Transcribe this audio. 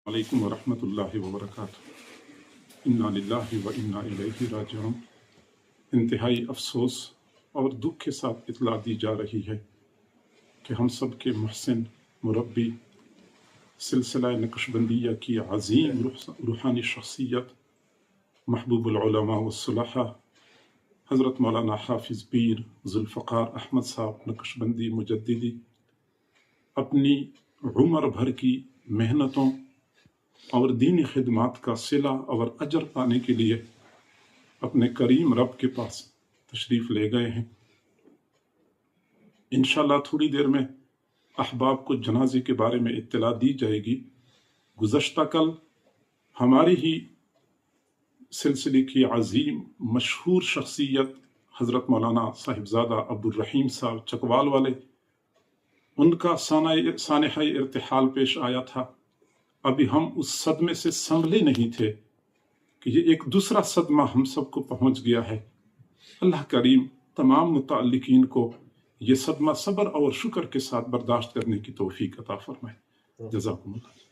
علیکم ورحمۃ اللہ وبرکاتہ۔ انا للہ و انا الیہ راجعون۔ انتہائی افسوس اور دکھ کے ساتھ اطلاع دی جا رہی ہے کہ ہم سب کے محسن مربی، سلسلہ نقشبندیہ کی عظیم روحانی شخصیت، محبوب العلماء والصلحاء، حضرت مولانا حافظ پیر ذوالفقار احمد صاحب نقشبندی مجددی اپنی عمر بھر کی محنتوں اور دینی خدمات کا صلہ اور اجر پانے کے لیے اپنے کریم رب کے پاس تشریف لے گئے ہیں۔ انشاءاللہ تھوڑی دیر میں احباب کو جنازے کے بارے میں اطلاع دی جائے گی۔ گزشتہ کل ہماری ہی سلسلے کی عظیم مشہور شخصیت حضرت مولانا صاحبزادہ عبدالرحیم صاحب چکوال والے، ان کا سانحہ ارتحال پیش آیا تھا۔ ابھی ہم اس صدمے سے سنبھلے نہیں تھے کہ یہ ایک دوسرا صدمہ ہم سب کو پہنچ گیا ہے۔ اللہ کریم تمام متعلقین کو یہ صدمہ صبر اور شکر کے ساتھ برداشت کرنے کی توفیق عطا فرمائے۔ جزاکم اللہ۔